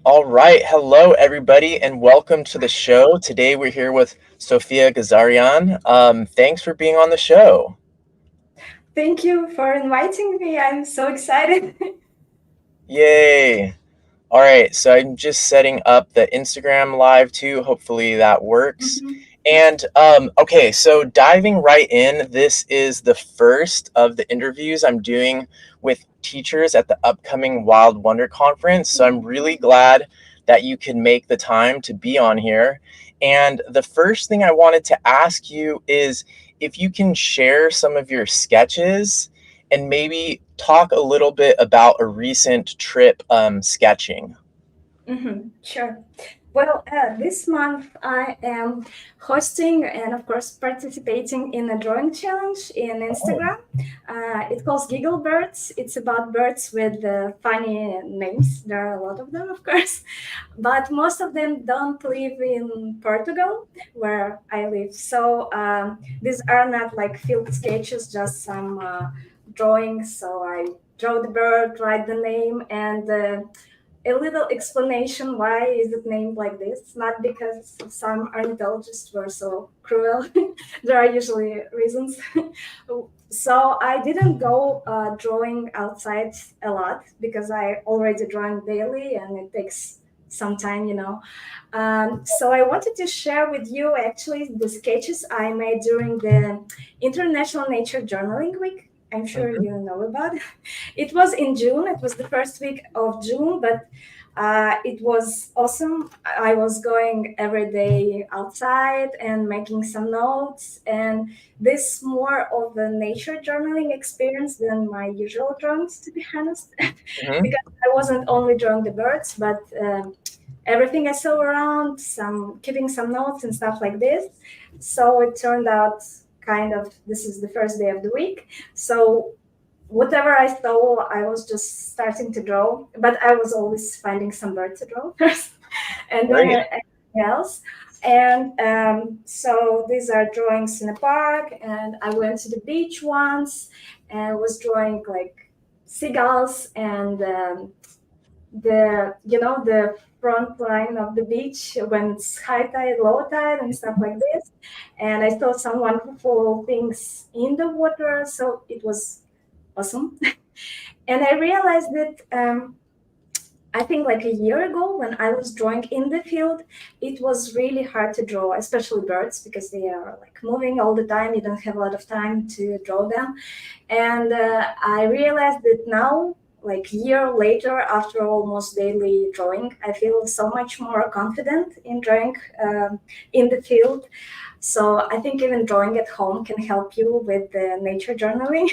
All right. Hello, everybody, and welcome to the show. Today we're here with Sofia Gazarian. Thanks for being on the show. Thank you for inviting me. I'm so excited. Yay. All right. So I'm just setting up the Instagram live too. Hopefully that works. Mhm. And okay, so diving right in, this is the first of the interviews I'm doing with teachers at the upcoming Wild Wonder Conference. So I'm really glad that you could make the time to be on here. And the first thing I wanted to ask you is if you can share some of your sketches and maybe talk a little bit about a recent trip sketching. Sure. Well, this month I am hosting and, of course, participating in a drawing challenge in Oh, Instagram. It calls Giggle Birds. It's about birds with funny names. There are a lot of them, of course, but most of them don't live in Portugal, where I live. So these are not like field sketches, just some drawings. So I draw the bird, write the name, and a little explanation why is it named like this. Not because some ornithologists were so cruel. There are usually reasons. So I didn't go drawing outside a lot because I already drawing daily and it takes some time. So I wanted to share with you actually the sketches I made during the International Nature Journaling Week. I'm sure mhm. you know about it. It was in June. It was the first week of June, but it was awesome. I was going every day outside and making some notes, and this more of a nature journaling experience than my usual drawings, to be honest, Mhm. because I wasn't only drawing the birds, but everything I saw around, some keeping some notes and stuff like this. So it turned out kind of this is the first day of the week. So whatever I saw, I was just starting to draw, but I was always finding some bird to draw first, and then Great. anything else. And so these are drawings in a park, and I went to the beach once and was drawing like seagulls and the front line of the beach when it's high tide, low tide, and stuff like this. And I saw some wonderful things in the water, so it was awesome. And I realized that I think like a year ago when I was drawing in the field, it was really hard to draw, especially birds, because they are like moving all the time. You don't have a lot of time to draw them. And I realized that now, like year later, after almost daily drawing, I feel so much more confident in drawing in the field. So I think even drawing at home can help you with the nature journaling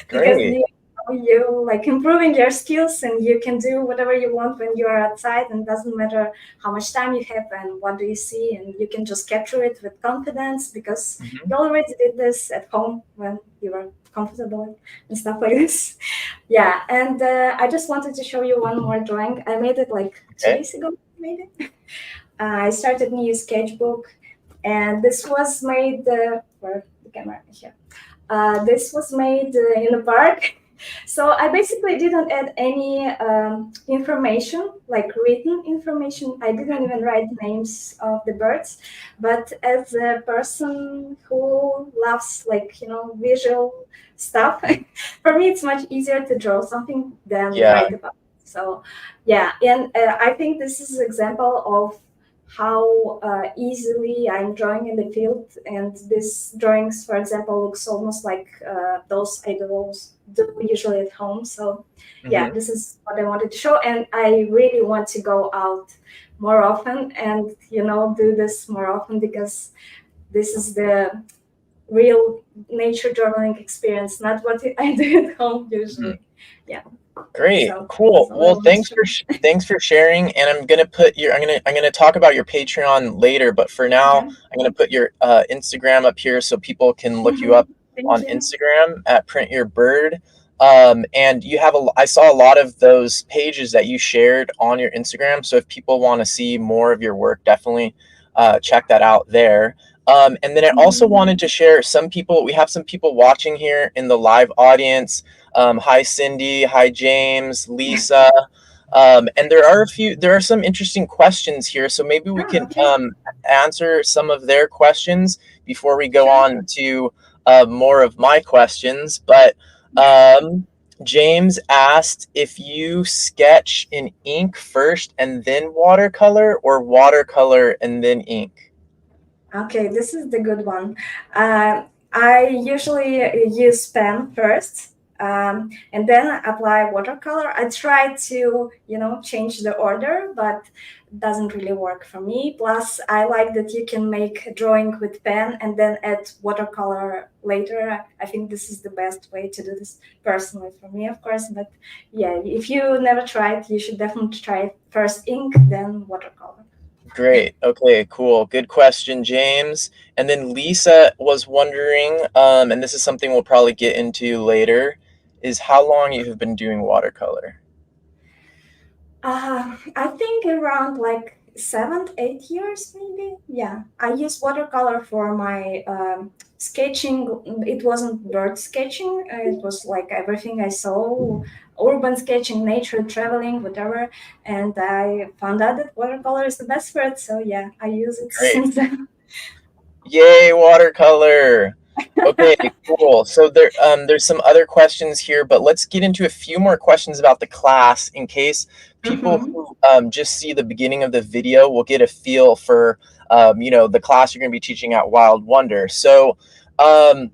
because Great. you like improving your skills and you can do whatever you want when you are outside and doesn't matter how much time you have and what do you see and you can just capture it with confidence because Mhm. you already did this at home when you were comfortable and stuff like this. Yeah, and I just wanted to show you one more drawing. I made it like two Okay. days ago maybe. I started a new sketchbook and this was made for the camera here. This was made in a park. So I basically didn't add any information, like written information. I didn't even write names of the birds. But as a person who loves, like, visual stuff, for me, it's much easier to draw something than Yeah. write about it. So, yeah. And I think this is an example of how easily I'm drawing in the field. And these drawings, for example, looks almost like those I do usually at home. So yeah, Mhm. this is what I wanted to show. And I really want to go out more often and, do this more often because this is the real nature journaling experience, not what I do at home Mhm. usually. Yeah. Great. So Cool. that's all I Well, want to show. thanks for sharing. And I'm gonna talk about your Patreon later, but for now, Okay. I'm gonna put your Instagram up here so people can look you Mhm. up Thank on you. Instagram at Print Your Bird. And you have I saw a lot of those pages that you shared on your Instagram. So if people want to see more of your work, definitely check that out there. And then I also Mhm. wanted to share we have some people watching here in the live audience. Hi, Cindy. Hi, James, Lisa. And there are some interesting questions here, so maybe we Ah, can okay. answer some of their questions before we go Sure. on to more of my questions. But um, James asked if you sketch in ink first and then watercolor, or watercolor and then ink. Okay, this is the good one. I usually use pen first, and then apply watercolor. I try to, change the order, but it doesn't really work for me. Plus, I like that you can make a drawing with pen and then add watercolor later. I think this is the best way to do this personally for me, of course. But yeah, if you never tried, you should definitely try first ink, then watercolor. Great. Okay, cool. Good question, James. And then Lisa was wondering, and this is something we'll probably get into later, is how long you have been doing watercolor. I think around like 7, 8 years, maybe. Yeah, I use watercolor for my sketching. It wasn't bird sketching. It was like everything I saw, urban sketching, nature, traveling, whatever. And I found out that watercolor is the best for it. So yeah, I use it Great. since then. Yay, watercolor. Okay, cool. So there's some other questions here, but let's get into a few more questions about the class in case people Mm-hmm. who just see the beginning of the video will get a feel for the class you're going to be teaching at Wild Wonder. So um,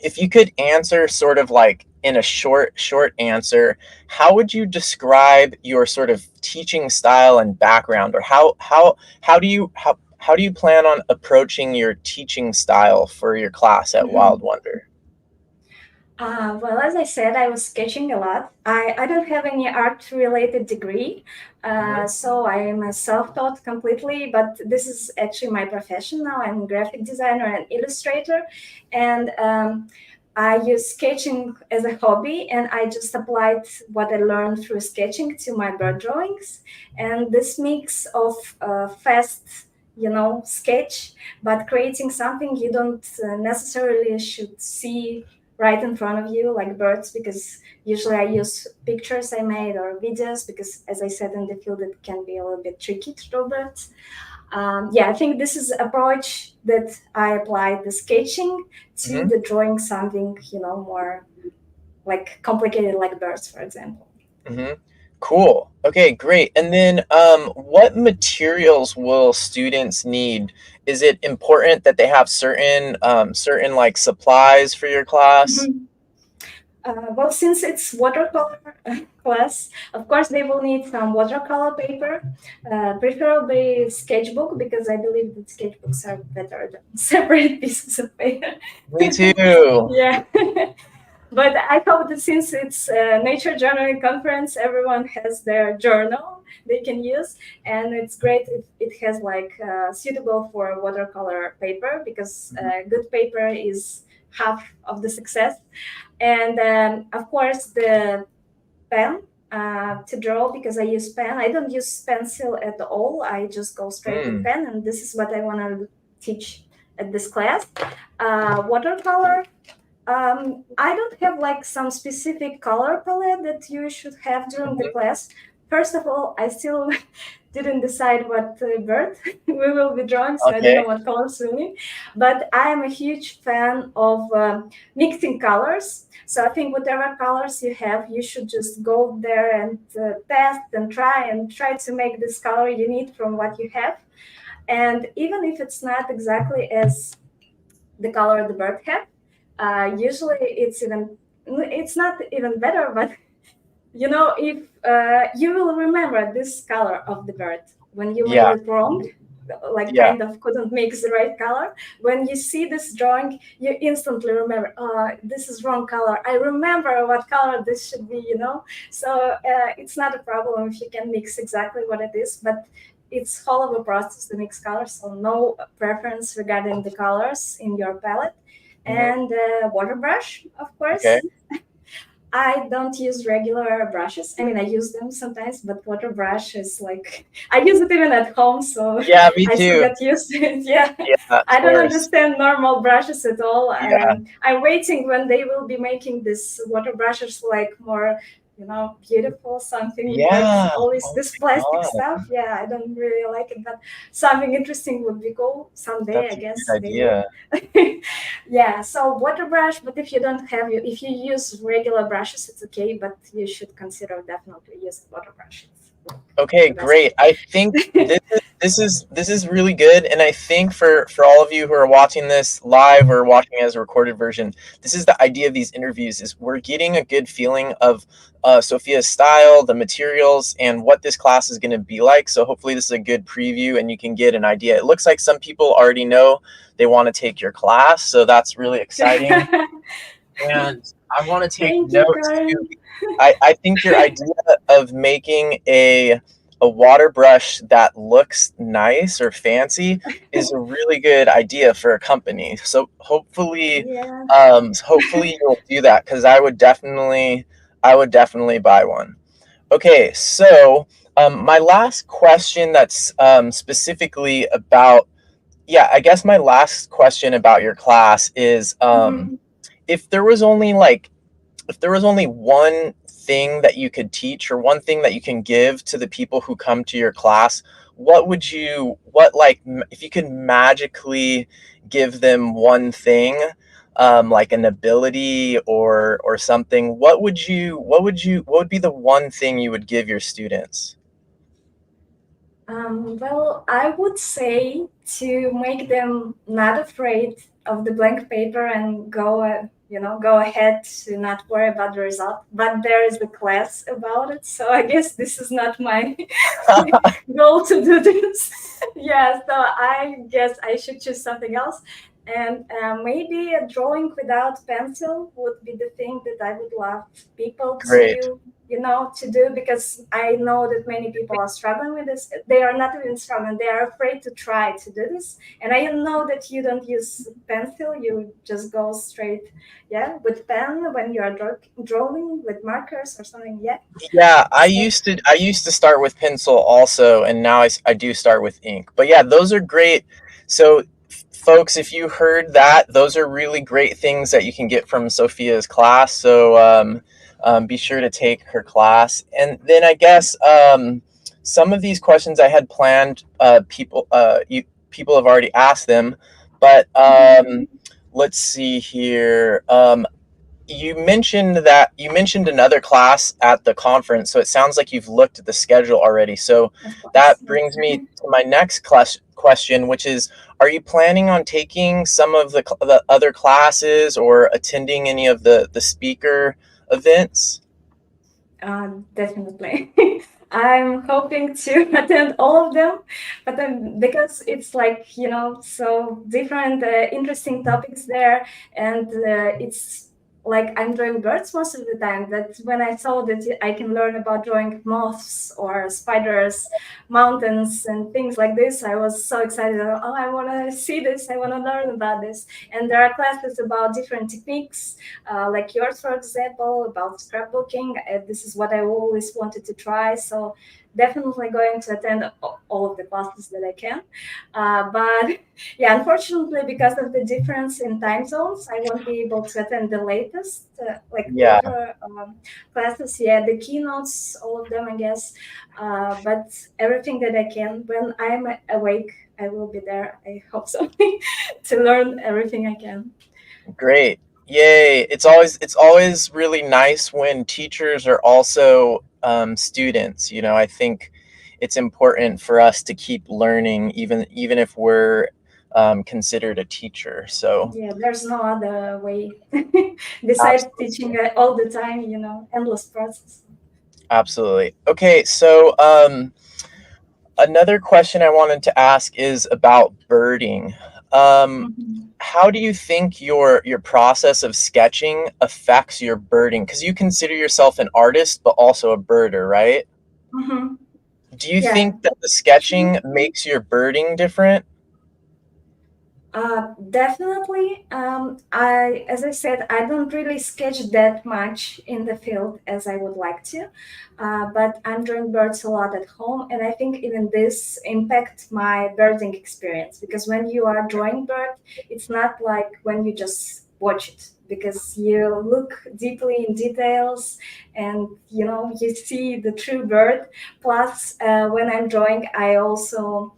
if you could answer sort of like in a short answer, how would you describe your sort of teaching style and background, or how do you plan on approaching your teaching style for your class at Wild Mm-hmm. Wonder? Well, as I said, I was sketching a lot. I don't have any art related degree, Hmm. so I am a self taught completely, but this is actually my profession now. I'm a graphic designer and illustrator, and I use sketching as a hobby, and I just applied what I learned through sketching to my bird drawings. And this mix of fast, sketch, but creating something you don't necessarily should see right in front of you, like birds, because usually I use pictures I made or videos, because as I said, in the field it can be a little bit tricky to draw birds. Yeah, I think this is approach that I applied the sketching to Hmm. the drawing something, more like complicated, like birds, for example. Hmm. Cool. Okay, great. And then what materials will students need? Is it important that they have certain like supplies for your class? Mhm. Well, since it's watercolor class, of course they will need some watercolor paper, preferably sketchbook, because I believe that sketchbooks are better than separate pieces of paper. Me too. Yeah. But I hope that since it's a nature journaling conference, everyone has their journal they can use, and it's great if it has like suitable for watercolor paper, because good paper is half of the success. And of course the pen to draw, because I use pen. I don't use pencil at all. I just go straight with Mm, pen, and this is what I want to teach at this class. Watercolor. I don't have like some specific color palette that you should have during the mhm. class. First of all, I still didn't decide what bird we will be drawing, so I don't know Okay. what colors we need. But I am a huge fan of mixing colors. So I think whatever colors you have, you should just go there and test and try to make this color you need from what you have. And even if it's not exactly as the color the bird have, usually it's not even better, but if you will remember this color of the bird when you made Yeah. it wrong, like Yeah. kind of couldn't mix the right color. When you see this drawing, you instantly remember, this is wrong color. I remember what color this should be. So it's not a problem if you can mix exactly what it is, but it's whole of a process to mix colors, so no preference regarding the colors in your palette. Hmm. And water brush, of Okay. course. I don't use regular brushes. I mean, I use them sometimes, but water brush is like I use it even at home, so Yeah, me I still too. get used to it. Yeah, Yeah, of I don't course. understand normal brushes at all. Yeah. I'm waiting when they will be making this water brushes like more. beautiful, something like Yeah. always Oh this my plastic God. stuff. Yeah, I don't really like it, but something interesting would be cool someday, I That's a guess good they will. idea. Yeah, so water brush, but if you don't have you, if you use regular brushes, it's okay, but you should consider definitely using water brush. It's Okay, the best great. I think this is really good, and I think for all of you who are watching this live or watching as a recorded version, this is the idea of these interviews: is we're getting a good feeling of Sofia's style, the materials, and what this class is going to be like. So hopefully, this is a good preview, and you can get an idea. It looks like some people already know they want to take your class, so that's really exciting. thing. And I want to take Thank you, notes too. Karen. I think your idea of making a water brush that looks nice or fancy is a really good idea for a company. So Yeah. hopefully you'll do that because I would definitely buy one. Okay, so my last question that's specifically about, yeah, I guess my last question about your class is Mhm. if there was only like if there was only one thing that you could teach or one thing that you can give to the people who come to your class, if you could magically give them one thing, like an ability or something, what would be the one thing you would give your students? Well, I would say to make them not afraid of the blank paper and go ahead to not worry about the result. But there is a class about it, so I guess this is not my goal to do this. Yeah, so I guess I should choose something else. And maybe a drawing without pencil would be the thing that I would love people Great. to do, because I know that many people are struggling with this. They are not even struggling, they are afraid to try to do this. And I know that you don't use pencil, you just go straight, yeah, with pen when you are drawing with markers or something. Yeah. Yeah, I So used to I used to start with pencil also, and now I do start with ink. But yeah, those are great. So, folks, if you heard that, those are really great things that you can get from Sophia's class. So be sure to take her class. And then I guess some of these questions I had planned, people have already asked them, but mhm, let's see here. You mentioned another class at the conference, so it sounds like you've looked at the schedule already. So of course, that yeah. brings me to my next question, which is: are you planning on taking some of the other classes or attending any of the speaker events? Definitely. I'm hoping to attend all of them, but then because it's like, so different, interesting topics there, and it's like I'm drawing birds most of the time. That when I saw that I can learn about drawing moths or spiders, mountains, and things like this, I was so excited. Oh, I want to see this, I want to learn about this. And there are classes about different techniques, like yours, for example, about scrapbooking. This is what I always wanted to try. So definitely going to attend all of the classes that I can. But yeah, unfortunately, because of the difference in time zones, I won't be able to attend the latest, like Yeah, later classes. Yeah, the keynotes, all of them, I guess. But everything that I can, when I'm awake, I will be there. I hope so, to learn everything I can. great. Yay. It's always really nice when teachers are also students. I think it's important for us to keep learning even if we're considered a teacher. So Yeah, there's no other way besides absolutely. teaching all the time, endless process. Absolutely. Okay, so another question I wanted to ask is about birding. Um, Mhm. how do you think your process of sketching affects your birding? Because you consider yourself an artist, but also a birder, right? Mhm. Do you Yeah, think that the sketching makes your birding different? definitely. As I said, I don't really sketch that much in the field as I would like to, but I'm drawing birds a lot at home, and I think even this impacts my birding experience, because when you are drawing bird, it's not like when you just watch it, because you look deeply in details and you see the true bird. Plus, when I'm drawing, I also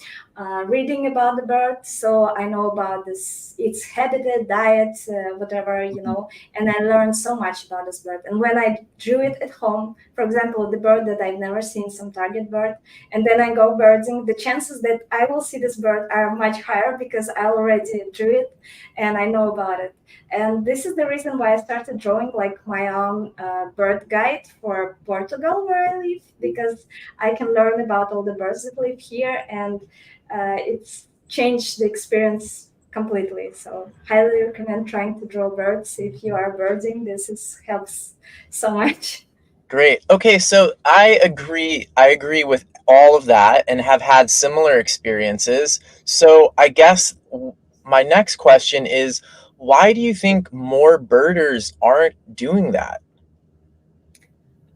reading about the bird, so I know about this, its habitat, diet, whatever, and I learned so much about this bird. And when I drew it at home, for example, the bird that I've never seen, some target bird, and then I go birding, the chances that I will see this bird are much higher because I already drew it and I know about it. And this is the reason why I started drawing like my own bird guide for Portugal, where I live, because I can learn about all the birds that live here, and it's changed the experience completely. So highly recommend trying to draw birds if you are birding. This is helps so much. Great. Okay, so I agree. I agree with all of that and have had similar experiences. So I guess my next question is, why do you think more birders aren't doing that?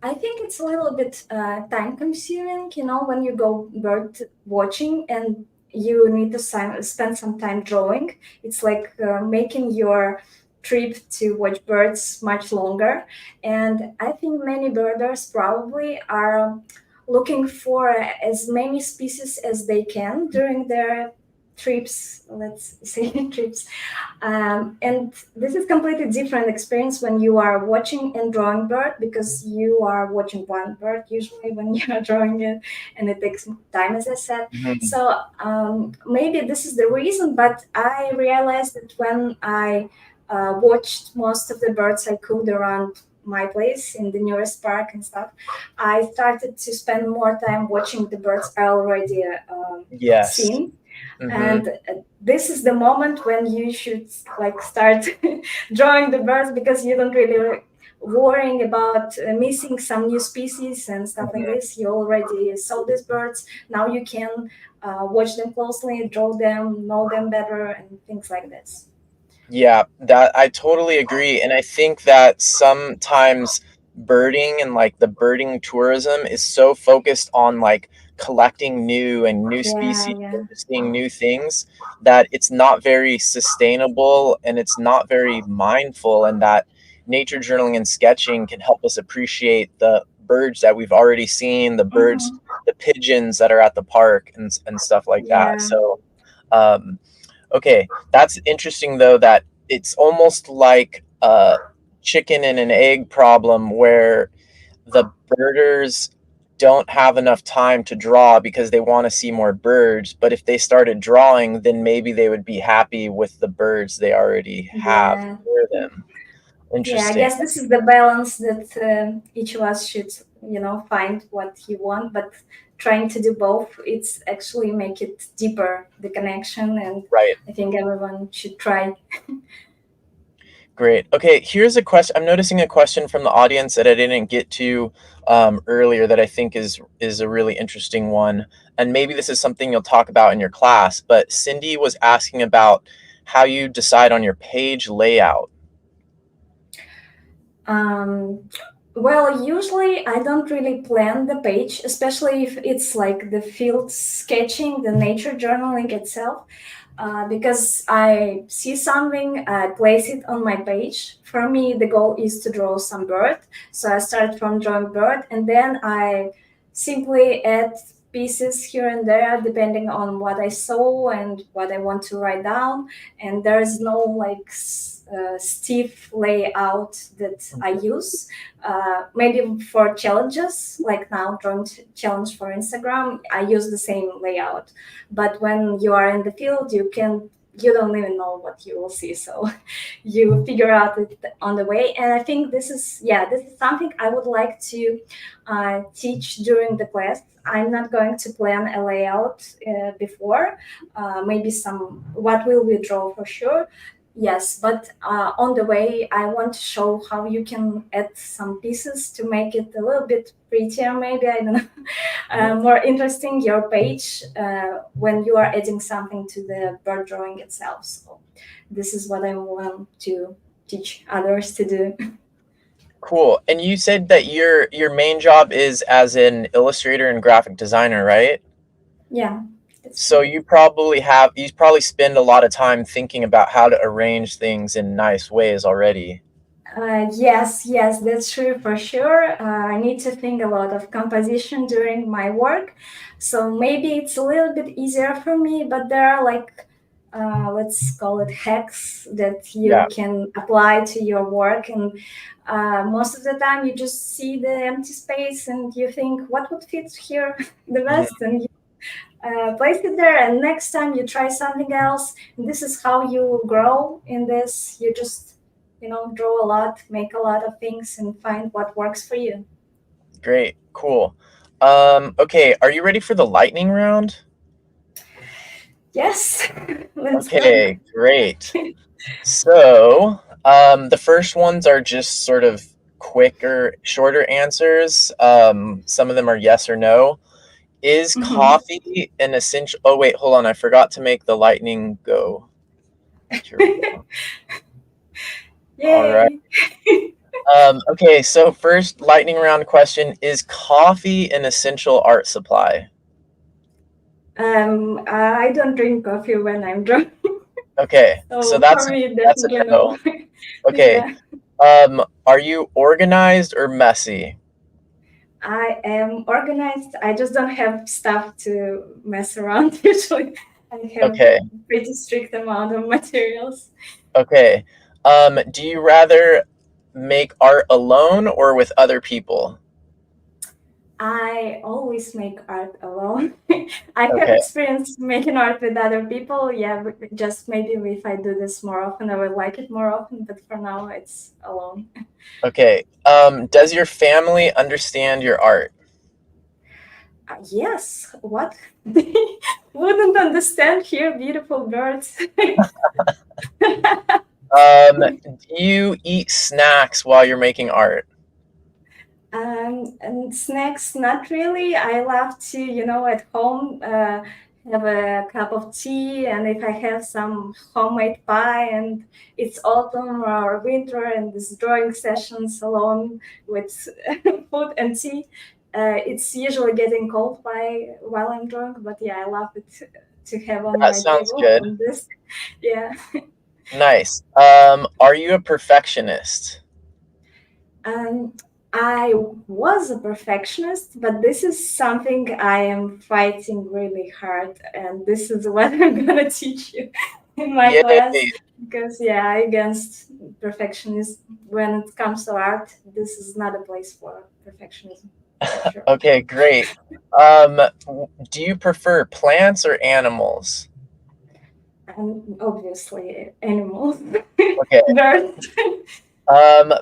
I think it's a little bit time consuming, when you go bird watching and you need to spend some time drawing. It's like making your trip to watch birds much longer. And I think many birders probably are looking for as many species as they can during their trips, let's say trips. And this is completely different experience when you are watching and drawing bird, because you are watching one bird usually when you are drawing it, and it takes time, as I said. Mhm. So maybe this is the reason, but I realized that when I watched most of the birds I could around my place in the nearest park and stuff, I started to spend more time watching the birds I already Yes. seen. Hmm. And this is the moment when you should like start drawing the birds, because you don't really worrying about missing some new species and stuff like Hmm. this. You already saw these birds, now you can watch them closely, draw them, know them better, and things like this. Yeah, that I totally agree. And I think that sometimes birding and like the birding tourism is so focused on like collecting new and new Yeah, species yeah. and just seeing new things that it's not very sustainable and it's not very mindful, and that nature journaling and sketching can help us appreciate the birds that we've already seen, the birds, Hmm. the pigeons that are at the park and stuff like that. Yeah. So um okay, that's interesting though, that it's almost like a chicken and an egg problem where the birders don't have enough time to draw because they want to see more birds, but if they started drawing, then maybe they would be happy with the birds they already have Yeah. near them. Yeah, I Interesting. guess this is the balance that each of us should, find what you want, but trying to do both, it's actually make it deeper, the connection, and Right. I think everyone should try. Great. Okay, here's a question. I'm noticing a question from the audience that I didn't get to earlier that I think is a really interesting one, and maybe this is something you'll talk about in your class. But Cindy was asking about how you decide on your page layout. Um, well, usually I don't really plan the page, especially if it's like the field sketching, the nature journaling itself, because I see something, I place it on my page. For me, the goal is to draw some bird. So I start from drawing bird, and then I simply add pieces here and there depending on what I saw and what I want to write down. And there is no like stiff layout that I use. Maybe for challenges, like now drawing challenge for Instagram, I use the same layout. But when you are in the field, you don't even know what you will see, so you figure out it on the way. And I think this is something I would like to teach during the class. I'm not going to plan a layout before, maybe some what will we draw for sure. Yes, but on the way, I want to show how you can add some pieces to make it a little bit prettier, maybe, I don't know, Mhm. more interesting, your page, when you are adding something to the bird drawing itself. So this is what I want to teach others to do. Cool. And you said that your main job is as an illustrator and graphic designer, right? Yeah, that's So true. you probably spend a lot of time thinking about how to arrange things in nice ways already. Yes, that's true for sure. I need to think a lot of composition during my work, so maybe it's a little bit easier for me. But there are like, let's call it hacks that Yeah. you can apply to your work, and most of the time you just see the empty space and you think, what would fit here the Mhm. best, and place it there. And next time you try something else. And this is how you grow in this. You just, draw a lot, make a lot of things, and find what works for you. Great. Cool. Okay, are you ready for the lightning round? Yes, let's go. Okay, great. So, the first ones are just sort of quicker, shorter answers. Some of them are yes or no. Is Mhm. coffee an essential? Oh, wait, hold on. I forgot to make the lightning go. Here we go. All right. Yay. Okay, so first lightning round question. Is coffee an essential art supply? I don't drink coffee when I'm drunk, Okay, so so for me, that's a definitely no. no. Okay. Yeah. Are you organized or messy? I am organized. I just don't have stuff to mess around usually. I have Okay. pretty strict amount of materials. Okay. Do you rather make art alone or with other people? I always make art alone. I have Okay. experience making art with other people. Yeah, just maybe if I do this more often, I will like it more often. But for now, it's alone. Okay. Does your family understand your art? Yes, what? They wouldn't understand here, beautiful birds. Do you eat snacks while you're making art? And snacks, not really. I love to, at home have a cup of tea, and if I have some homemade pie, and it's autumn or winter, and this drawing sessions alone with food and tea, it's usually getting cold while I'm drawing. But yeah, I love it to have on That my sounds table good. on this. Yeah. Nice. Are you a perfectionist? Um, I was a perfectionist, but this is something I am fighting really hard, and this is what I'm gonna teach you in my class. Yay. Because yeah, against perfectionism when it comes to art, this is not a place for perfectionism for sure. Okay, great. Do you prefer plants or animals? And obviously, animals, Okay. birds.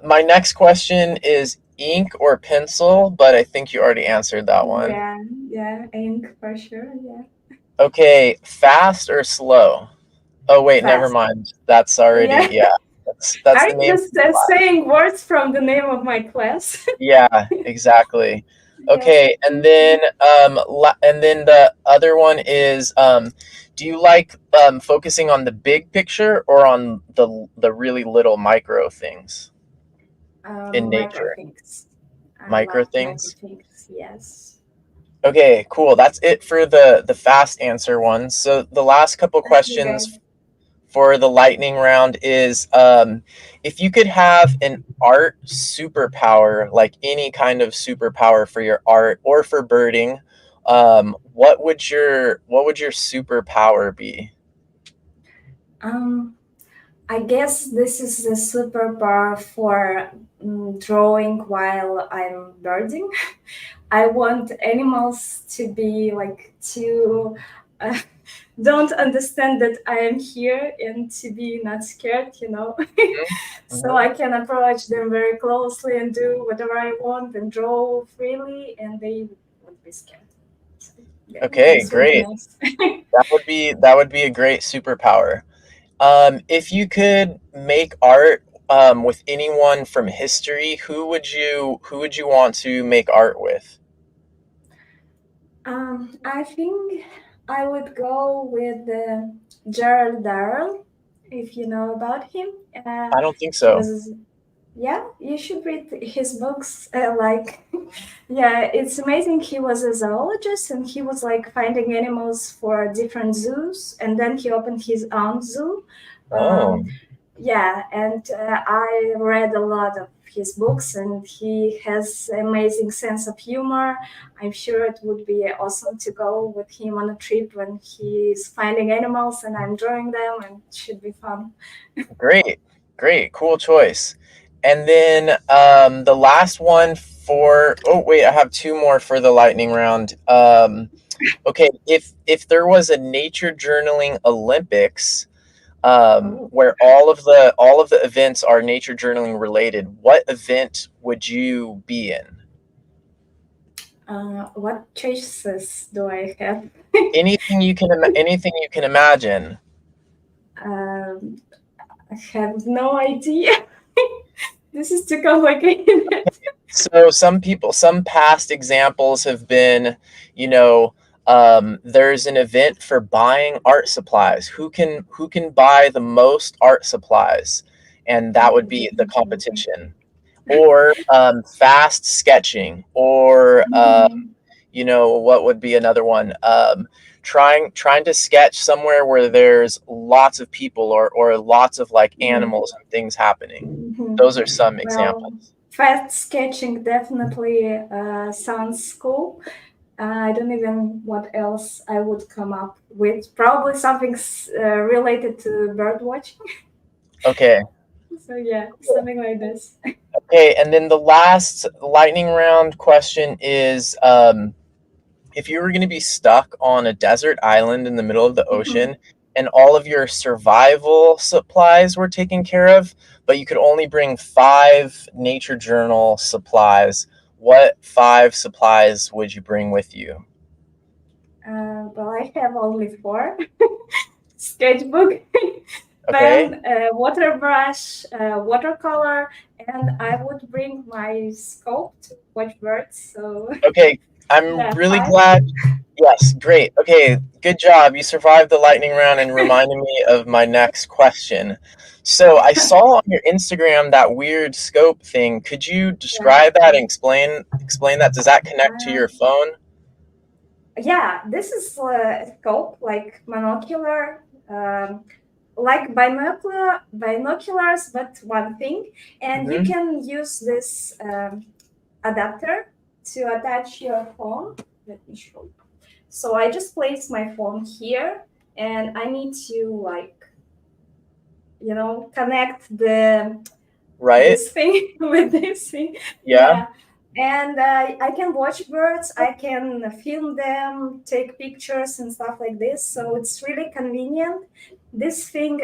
My next question is ink or pencil, but I think you already answered that one. Yeah, yeah, ink for sure. Yeah, Okay, fast or slow? Oh wait, never fast. mind. That's already, Yeah. yeah. That's Are the you name of just the class. saying words from the name of my class? Yeah, exactly. Yeah. Okay, and then the other one is do you like focusing on the big picture or on the really little micro things in Micro nature? things. I Micro love micro things? things. Yes. Okay, cool. That's it for the fast answer ones. So the last couple Okay. questions for the lightning round is if you could have an art superpower, like any kind of superpower for your art or for birding, what would your superpower be? Um, I guess this is the superpower for drawing while I'm birding. I want animals to be like to uh, don't understand that I am here and to be not scared. Hmm. So Hmm. I can approach them very closely and do whatever I want and draw freely, and they won't be scared. So, yeah, Okay, this would be great. nice. That would be a great superpower. If you could make art with anyone from history, who would you want to make art with? I think I would go with Gerald Darrell, if you know about him. I don't think He so. was, yeah, you should read his books. Yeah, it's amazing. He was a zoologist and he was like finding animals for different zoos, and then he opened his own zoo. Oh, Um, Yeah, and I read a lot of his books, and he has amazing sense of humor. I'm sure it would be awesome to go with him on a trip when he's finding animals and I'm drawing them, and it should be fun. Great, great, cool choice. And then the last one for, oh wait, I have two more for the lightning round. Okay, if there was a nature journaling Olympics, Oh, where all of the events are nature journaling related, what event would you be in? what choices do I have? Anything you can imagine. um, I have no idea. This is too complicated. So some past examples have been, you know, there's an event for buying art supplies. Who can buy the most art supplies, and that would be the competition. Or fast sketching, or Mhm. what would be another one? Trying to sketch somewhere where there's lots of people, or lots of like Yeah. animals and things happening. Those are Mhm. some Well, examples. fast sketching definitely sounds cool. I don't even what else I would come up with. Probably something related to bird watching. Okay. So yeah, something like this. Okay, and then the last lightning round question is, if you were going to be stuck on a desert island in the middle of the Mhm. ocean and all of your survival supplies were taken care of, but you could only bring five nature journal supplies, what five supplies would you bring with you? Well, I have only four: sketchbook, Okay. pen, water brush, watercolor, and I would bring my scope to watch birds. So Okay. I'm yeah, really five. glad. Yes, great. Okay, good job. You survived the lightning round and reminded me of my next question. So I saw on your Instagram that weird scope thing. Could you Yeah. describe that and explain that? Does that connect to Uh, your phone? yeah, this is a scope like monocular, like binoculars, but one thing, and you Hmm. can use this adapter to attach your phone. Let me show you. So I just place my phone here, and I need to like connect the Right? this thing with this thing. Yeah. Yeah. And I can watch birds, I can film them, take pictures and stuff like this. So it's really convenient. This thing,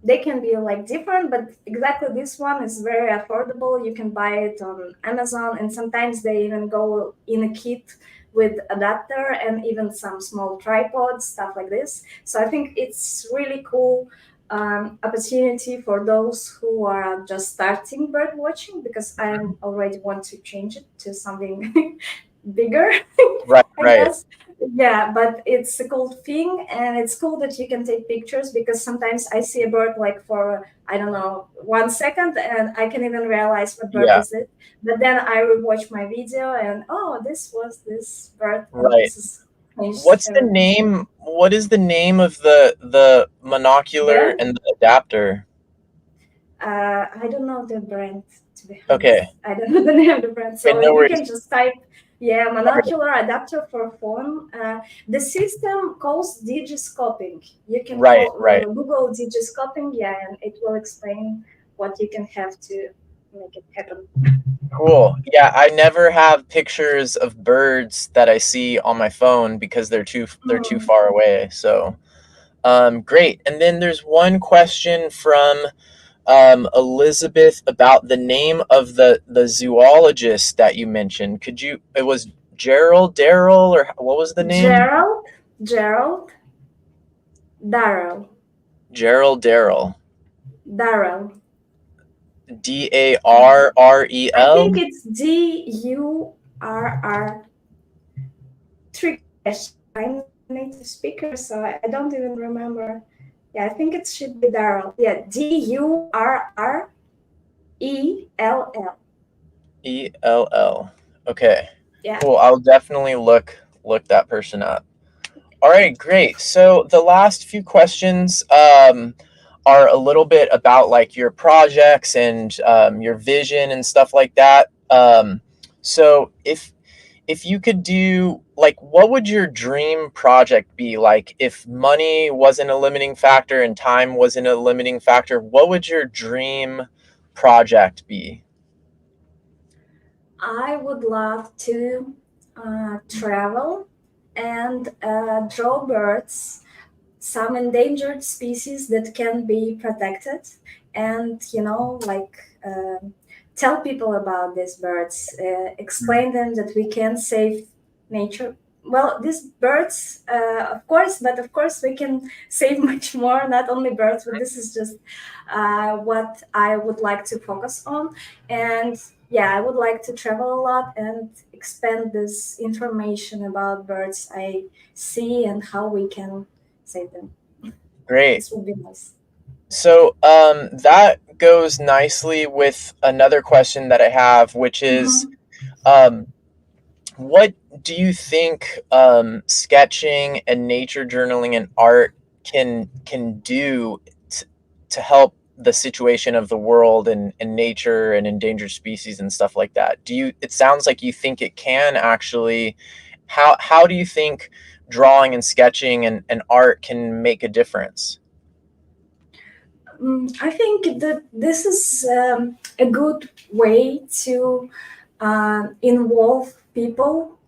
they can be like different, but exactly this one is very affordable. You can buy it on Amazon, and sometimes they even go in a kit with adapter and even some small tripods, stuff like this. So I think it's really cool opportunity for those who are just starting bird watching, because I already want to change it to something bigger. Right, I right. guess. Yeah, but it's a cool thing, and it's cool that you can take pictures, because sometimes I see a bird like for, I don't know, 1 second, and I can even realize what bird Yeah, is it. But then I will watch my video, and oh, this was this bird, and right. this is changed everything. What is the name of the monocular Brand? and the adapter? I don't know the brand, to be Okay. honest. I don't know the name of the brand. Okay, So no you worries. can just type, yeah, Okay. monocular adapter for phone. The system calls digiscoping. You can Right, call right. Google digiscoping, yeah, and it will explain what you can have to make it happen. Cool. Yeah, I never have pictures of birds that I see on my phone because they're too Hmm. far away. So, great. And then there's one question from Elizabeth about the name of the zoologist that you mentioned. Could you? It was Gerald, Daryl, or what was the name? Gerald, Darrell, Gerald, Daryl. Darrell. I think Darrel. it's Durr. Tricky question. I'm not a native speaker, so I don't even remember. Yeah, I think it should be Darrell. Yeah, Durrell. ELL. Okay. Yeah. Cool. I'll definitely look that person up. All right, great. So the last few questions, are a little bit about like your projects and your vision and stuff like that. So if you could do like, what would your dream project be? Like, if money wasn't a limiting factor and time wasn't a limiting factor, what would your dream project be? I would love to travel and draw birds, some endangered species that can be protected, and like tell people about these birds, explain them that we can save nature. Well, these birds, of course, but of course we can save much more, not only birds, but this is just what I would like to focus on. And yeah, I would like to travel a lot and expand this information about birds I see and how we can save them. Great. This would be nice. So that goes nicely with another question that I have, which is, Mhm. um, what do you think sketching and nature journaling and art can do to help the situation of the world and nature and endangered species and stuff like that? Do you? It sounds like you think it can actually. How do you think drawing and sketching and art can make a difference? I think that this is a good way to involve people,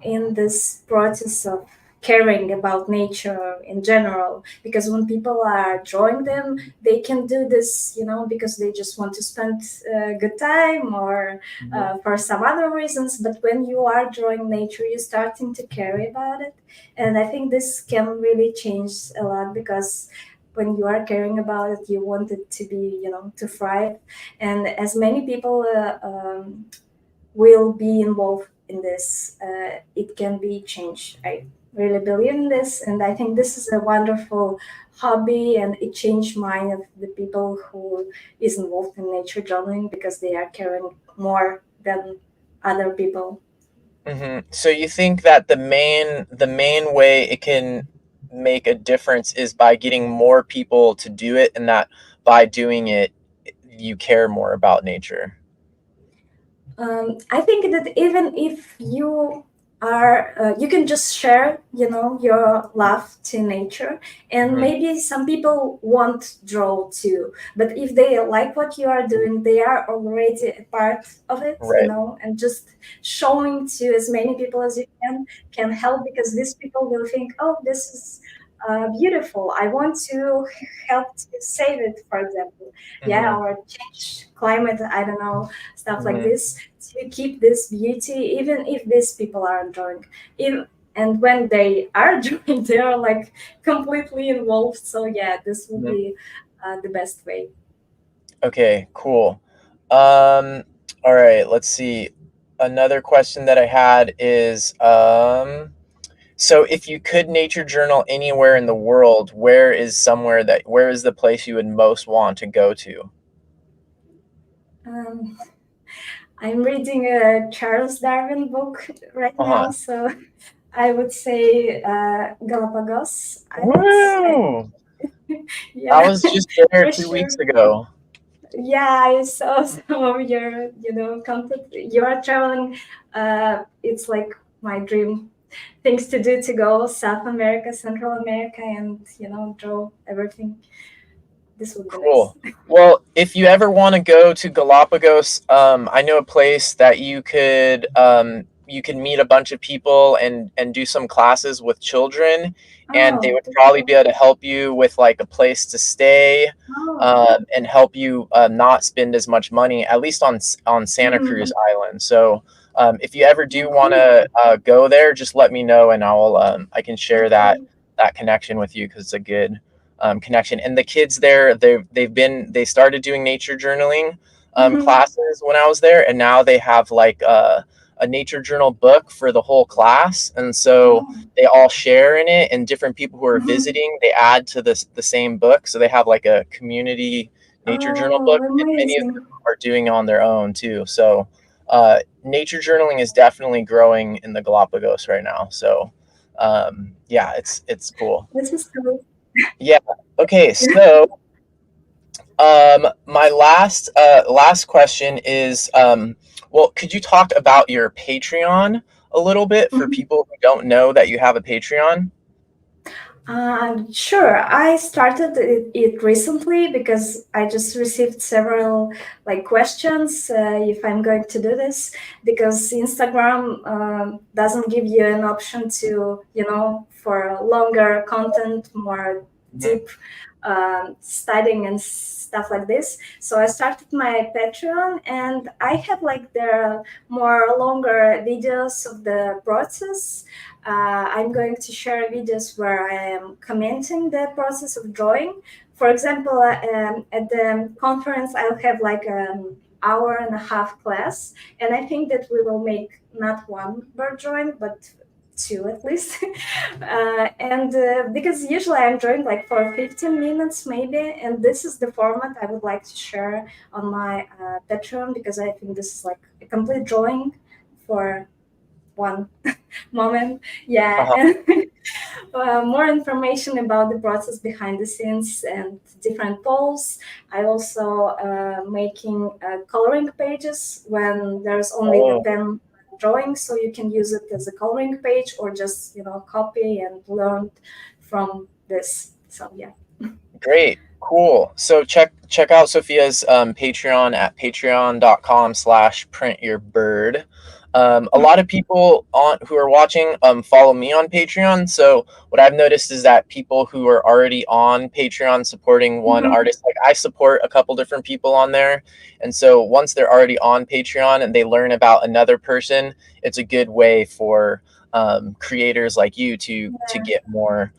in this process of caring about nature in general. Because when people are drawing them, they can do this, because they just want to spend a good time or Mhm. for some other reasons. But when you are drawing nature, you're starting to care about it. And I think this can really change a lot because when you are caring about it, you want it to be, to thrive. And as many people will be involved in this, it can be changed. I really believe in this, and I think this is a wonderful hobby, and it changed mind of the people who is involved in nature journaling because they are caring more than other people. So you think that the main way it can make a difference is by getting more people to do it, and that by doing it, you care more about nature. I think that even if you can just share, your love to nature, and Mhm. maybe some people won't draw too. But if they like what you are doing, they are already a part of it, Right. and just showing to as many people as you can help because these people will think, oh, this is beautiful. I want to help to save it, for example. Yeah, hmm or change climate. I don't know, stuff like hmm this to keep this beauty, even if these people aren't drawing. If, and when they are drawing, they are like completely involved. So yeah, this will be the best way. Okay, cool. All right, let's see. Another question that I had is, so if you could nature journal anywhere in the world, where is the place you would most want to go to? Um, I'm reading a Charles Darwin book right Uh-huh. now, so I would say Galapagos. Woo! I Yeah, was just there for 2 weeks sure. ago. Yeah, I saw some of your, content. You are traveling. It's like my dream things to do to go South America, Central America, and draw everything. This would be nice. Cool. Well, if you ever want to go to Galapagos, I know a place that you could meet a bunch of people and do some classes with children, and they Oh, would that's probably be cool. able to help you with like a place to stay, Oh, and help you not spend as much money, at least on Santa Cruz mhm. Island. So, if you ever do Oh, want cool. to go there, just let me know, and I can share that Okay. connection with you because it's a good connection. And the kids there, they started doing nature journaling Mm-hmm. classes when I was there, and now they have like a nature journal book for the whole class, and so Oh, they all share in it. And different people who are mm-hmm. visiting, they add to the same book, so they have like a community nature journal book, Oh, and many of them amazing. are doing on their own too. So nature journaling is definitely growing in the Galapagos right now. So yeah, it's cool. This is cool. Yeah. Okay. So My last question is, well, could you talk about your Patreon a little bit for Mhm. people who don't know that you have a Patreon? Sure. I started it recently because I just received several like questions if I'm going to do this, because Instagram doesn't give you an option to, for longer content, more Mhm. deep studying and stuff like this. So I started my Patreon, and I have like the more longer videos of the process. I'm going to share videos where I am commenting the process of drawing. For example, at the conference, I'll have like an hour and a half class, and I think that we will make not one bird drawing, but two at least. And because usually I'm drawing like for 15 minutes maybe, and this is the format I would like to share on my Patreon, because I think this is like a complete drawing for one moment. Yeah, Uh-huh. and more information about the process behind the scenes and different polls. I also making coloring pages when there's only the Oh, pen drawing, so you can use it as a coloring page or just copy and learn from this. So yeah. great. Cool. So check out Sophia's Patreon at patreon.com/printyourbird. A lot of people on who are watching follow me on Patreon. So what I've noticed is that people who are already on Patreon supporting one Mhm. artist, like I support a couple different people on there, and so once they're already on Patreon and they learn about another person, it's a good way for creators like you to get more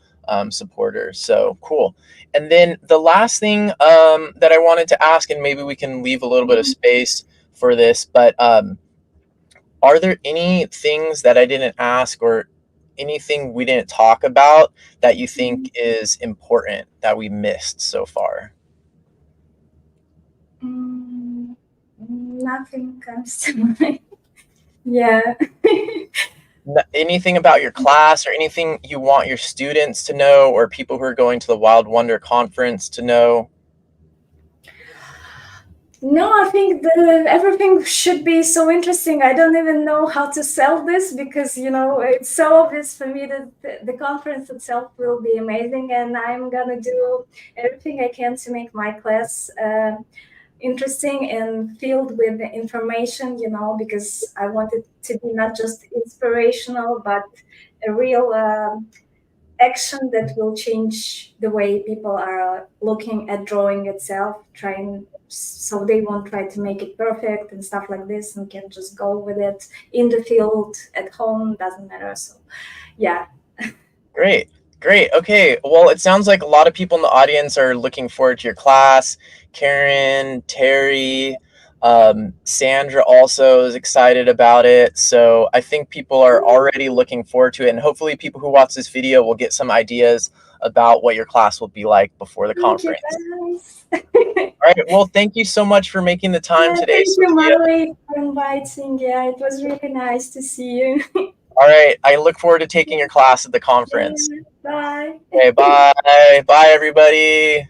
supporters. So cool. And then the last thing that I wanted to ask, and maybe we can leave a little bit of space for this, but are there any things that I didn't ask or anything we didn't talk about that you think is important that we missed so far? Mm, Nothing comes to mind. Yeah. Anything about your class or anything you want your students to know or people who are going to the Wild Wonder conference to know? No, I think everything should be so interesting. I don't even know how to sell this, because it's so obvious for me that the conference itself will be amazing, and I'm gonna do everything I can to make my class interesting and filled with information. Because I want it to be not just inspirational, but a real action that will change the way people are looking at drawing itself, trying, so they won't try to make it perfect and stuff like this, and can just go with it in the field, at home, doesn't matter. So yeah. Great. Great. Okay. Well, it sounds like a lot of people in the audience are looking forward to your class. Karen, Terry, Sandra also is excited about it. So I think people are already looking forward to it. And hopefully, people who watch this video will get some ideas about what your class will be like before the Thank you, conference. guys. All right. Well, thank you so much for making the time Yeah, today, thank you, Sophia. Molly, for inviting. Yeah, it was really nice to see you. All right. I look forward to taking your class at the conference. Yeah, bye. Okay. Bye. Bye, everybody.